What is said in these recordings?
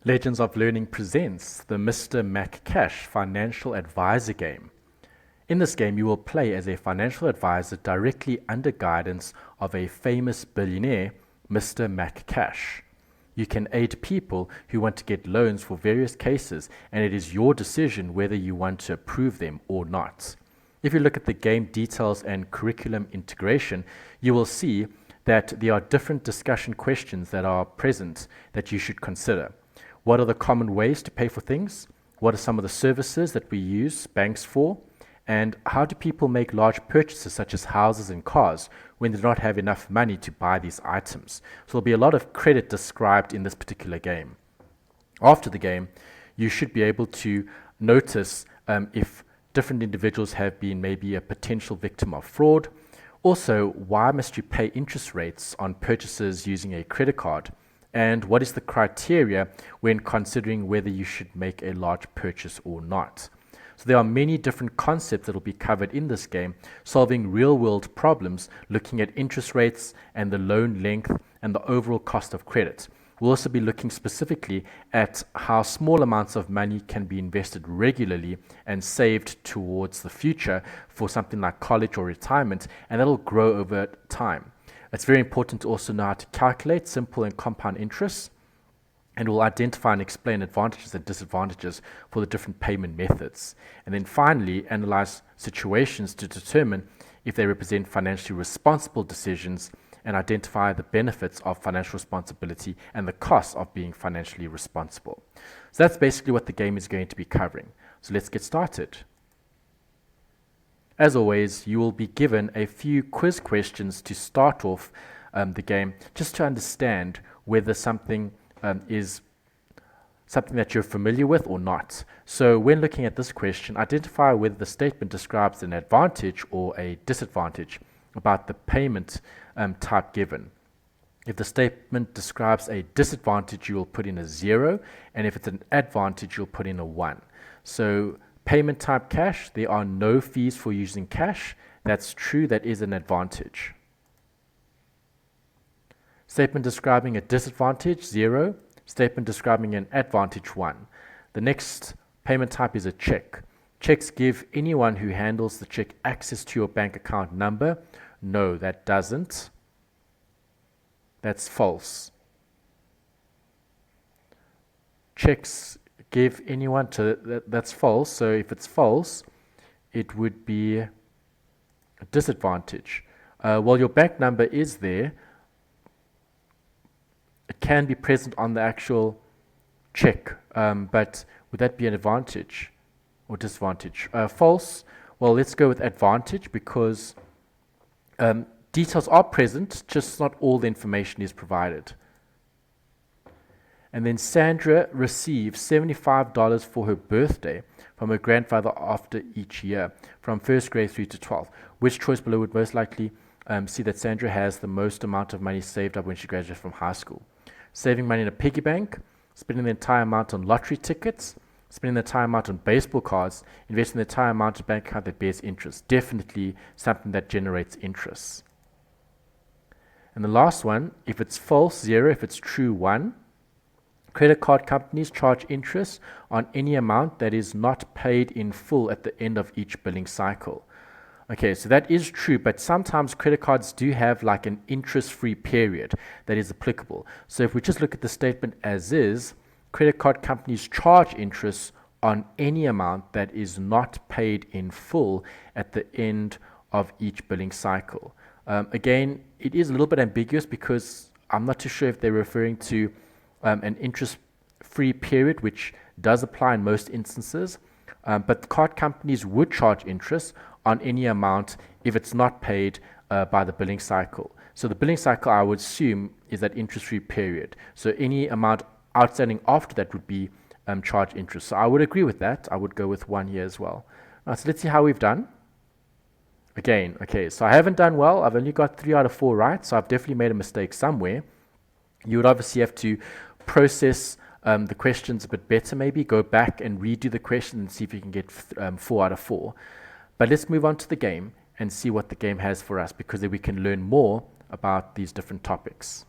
Legends of Learning presents the Mr. Mac Cash Financial Advisor game. In this game, you will play as a financial advisor directly under guidance of a famous billionaire, Mr. Mac Cash. You can aid people who want to get loans for various cases, and it is your decision whether you want to approve them or not. If you look at the game details and curriculum integration, you will see that there are different discussion questions that are present that you should consider. What are the common ways to pay for things? What are some of the services that we use banks for? And how do people make large purchases such as houses and cars when they do not have enough money to buy these items? So there'll be a lot of credit described in this particular game. After the game, you should be able to notice if different individuals have been maybe a potential victim of fraud. Also, why must you pay interest rates on purchases using a credit card? And what is the criteria when considering whether you should make a large purchase or not? So there are many different concepts that will be covered in this game, solving real-world problems, looking at interest rates and the loan length and the overall cost of credit. We'll also be looking specifically at how small amounts of money can be invested regularly and saved towards the future for something like college or retirement, and that'll grow over time. It's very important to also know how to calculate simple and compound interest, and we'll identify and explain advantages and disadvantages for the different payment methods. And then finally, analyze situations to determine if they represent financially responsible decisions and identify the benefits of financial responsibility and the costs of being financially responsible. So that's basically what the game is going to be covering. So let's get started. As always, you will be given a few quiz questions to start off the game, just to understand whether something is something that you're familiar with or not. So when looking at this question, identify whether the statement describes an advantage or a disadvantage about the payment type given. If the statement describes a disadvantage, you will put in a 0, and if it's an advantage, you'll put in a 1. So payment type cash, there are no fees for using cash. That's true, that is an advantage. Statement describing a disadvantage, 0. Statement describing an advantage, 1. The next payment type is a check. Checks give anyone who handles the check access to your bank account number. No, that doesn't. That's false. Checks give anyone to that's false. So if it's false, it would be a disadvantage. While your bank number is there, it can be present on the actual check, but would that be an advantage or disadvantage? False. Well, let's go with advantage because details are present, just not all the information is provided. And then Sandra receives $75 for her birthday from her grandfather after each year, from first grade through to 12th. Which choice below would most likely see that Sandra has the most amount of money saved up when she graduates from high school? Saving money in a piggy bank, spending the entire amount on lottery tickets, spending the entire amount on baseball cards, investing the entire amount in a bank account that bears interest. Definitely something that generates interest. And the last one, if it's false, 0, if it's true, 1. Credit card companies charge interest on any amount that is not paid in full at the end of each billing cycle. Okay, so that is true, but sometimes credit cards do have like an interest-free period that is applicable. So if we just look at the statement as is, credit card companies charge interest on any amount that is not paid in full at the end of each billing cycle. Again, it is a little bit ambiguous because I'm not too sure if they're referring to an interest-free period, which does apply in most instances, but card companies would charge interest on any amount if it's not paid by the billing cycle. So the billing cycle, I would assume, is that interest-free period. So any amount outstanding after that would be charged interest. So I would agree with that. I would go with 1 year as well. So let's see how we've done. Again, okay, so I haven't done well. I've only got 3 out of 4 right, so I've definitely made a mistake somewhere. You would obviously have to process the questions a bit better, maybe go back and redo the question and see if you can get 4 out of 4. But let's move on to the game and see what the game has for us, because then we can learn more about these different topics.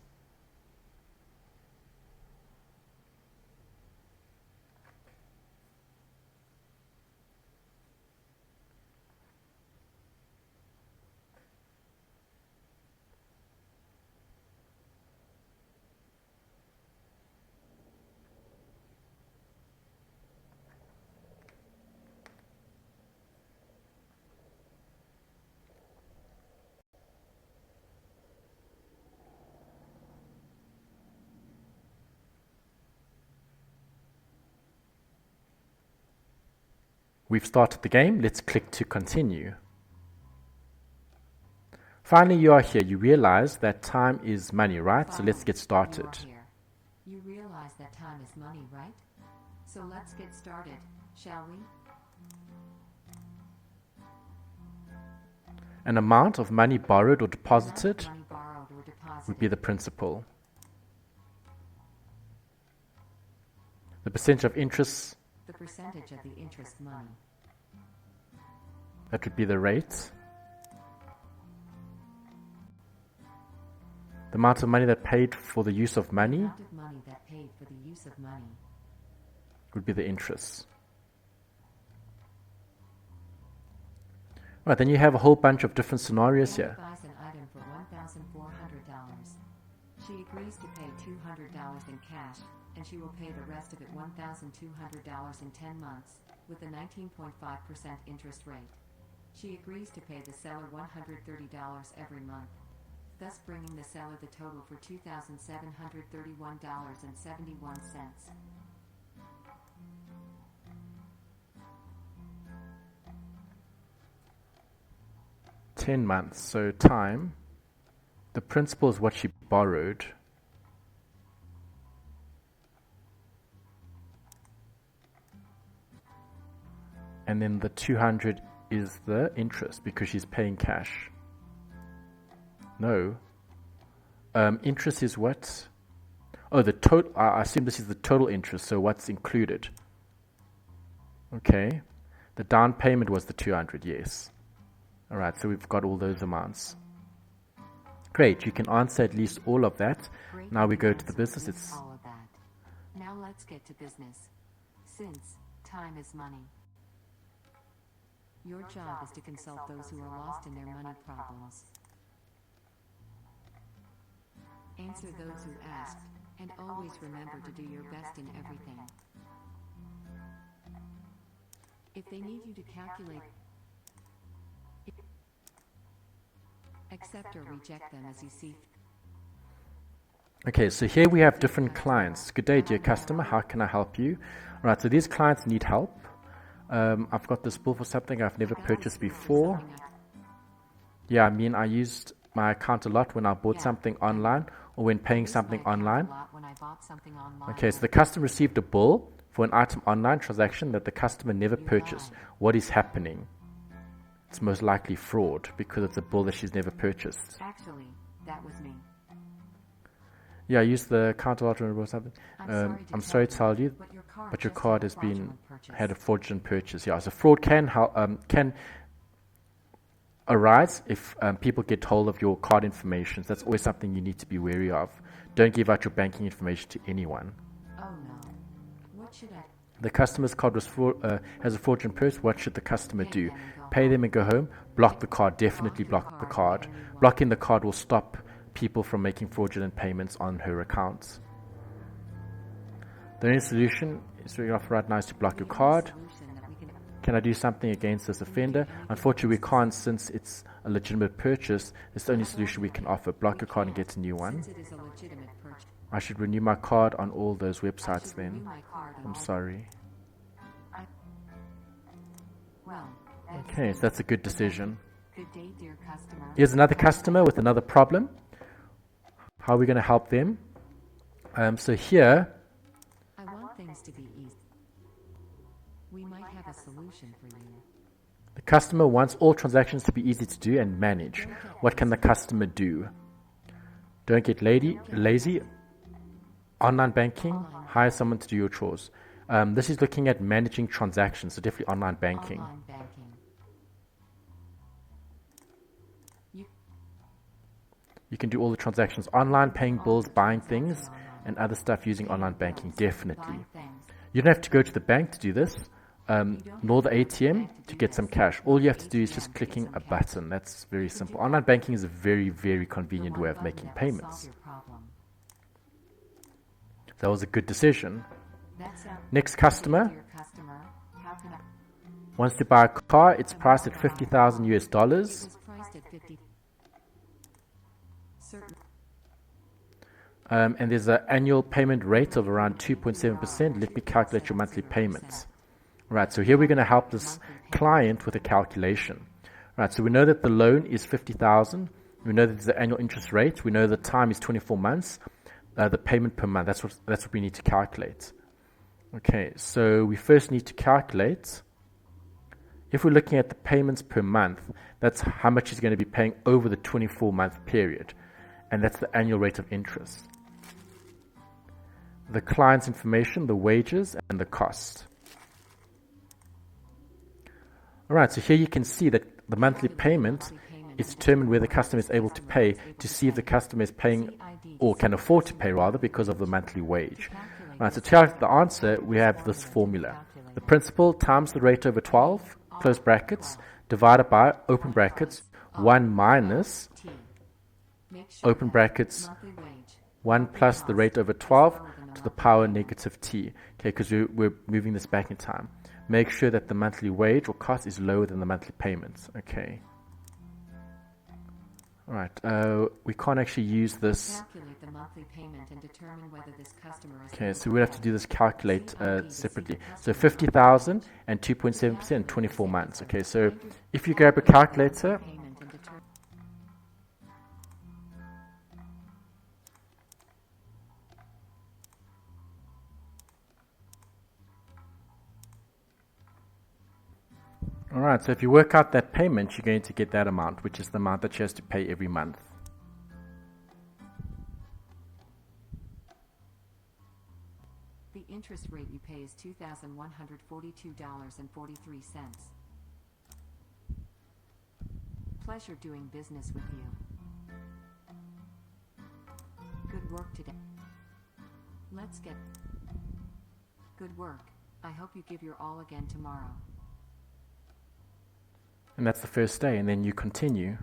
We've started the game. Let's click to continue. Finally, you are here. You realize that time is money, right? So let's get started. You realize that time is money, right? So let's get started, shall we? An amount of money borrowed or deposited would be the principal. The percentage of interest, the percentage of the interest money. That would be the rate. The amount of money that paid for the use of money, The amount of money that paid for the use of money would be the interest. Right, then you have a whole bunch of different scenarios here. buys an item for $1,400. She agrees to pay $200 in cash, and she will pay the rest of it $1,200 in 10 months, with a 19.5% interest rate. She agrees to pay the seller $130 every month, thus bringing the seller the total for $2,731.71. 10 months, so time. The principal is what she borrowed. And then the 200 is the interest because she's paying cash. No. Interest is what? Oh, the total. I assume this is the total interest, so what's included? Okay. The down payment was the 200, yes. All right, so we've got all those amounts. Great, you can answer at least all of that. Great, now we go to the business. It's all of that. Now let's get to business. Since time is money. Your job is to consult those who are lost in their money problems. Answer those who ask, and always remember to do your best in everything. If they need you to calculate, accept or reject them as you see. okay, so here we have different clients. Good day, dear customer. How can I help you? All right, so these clients need help. I've got this bill for something I've never purchased before. Yeah, I mean, I used my account a lot when I bought something online or when paying something online. Okay, so the customer received a bill for an item online transaction that the customer never purchased. What is happening? It's most likely fraud because it's a bill that she's never purchased. Actually, that was me. Yeah, I used the account a lot when I bought something. I'm sorry to tell you, but your card has had a fraudulent purchase. Yeah, so fraud can arise if people get hold of your card information. So that's always something you need to be wary of. Don't give out your banking information to anyone. Oh no. What should I? The customer's card was has a fraudulent purchase. What should the customer do? Pay them and go home? Block the card. Definitely block the card. Blocking the card will stop people from making fraudulent payments on her accounts. The only solution is we offer right now is to block your card. Can I do something against this offender? Unfortunately, we can't since it's a legitimate purchase. It's the only solution we can offer. Block your card and get a new one. I should renew my card on all those websites then. I'm sorry. Okay, so that's a good decision. Good day, dear customer. Here's another customer with another problem. How are we going to help them? So here, I want things to be easy. We might have a solution for you. the customer wants all transactions to be easy to do and manage. What can the customer do? Don't get lazy. Online banking, hire someone to do your chores. This is looking at managing transactions, so definitely online banking. Online banking. You can do all the transactions online, paying bills, buying things, and other stuff using online banking, definitely. You don't have to go to the bank to do this, nor the ATM to get some cash. All you have to do is just clicking a button. That's very simple. Online banking is a very, very convenient way of making payments. That was a good decision. Next customer wants to buy a car. It's priced at $50,000 US. And there's an annual payment rate of around 2.7%. Let me calculate your monthly payments. Right, so here we're going to help this client with a calculation. Right, so we know that the loan is 50,000. We know that the annual interest rate. We know the time is 24 months. The payment per month. That's what we need to calculate. Okay, so we first need to calculate. If we're looking at the payments per month, that's how much he's going to be paying over the 24-month period, and that's the annual rate of interest. The client's information, the wages, and the cost. All right, so here you can see that the monthly payment is determined where the customer is able to pay to see if the customer is paying or can afford to pay rather because of the monthly wage. All right, so to calculate the answer, we have this formula. The principal times the rate over 12, close brackets, divided by, open brackets, 1 minus, open brackets, 1 plus the rate over 12 to the power negative t. Okay, because we're moving this back in time. Make sure that the monthly wage or cost is lower than the monthly payments. Okay. All right. We can't actually use this. Calculate the monthly payment and determine whether this customer is. Okay, so we'll have to do this calculate separately. So 50,000 and 2.7%, 24 months. Okay, so if you grab a calculator. All right, so if you work out that payment, you're going to get that amount, which is the amount that she has to pay every month. The interest rate you pay is $2,142.43. Pleasure doing business with you. Good work today. Let's get. Good work. I hope you give your all again tomorrow. And that's the first day, and then you continue.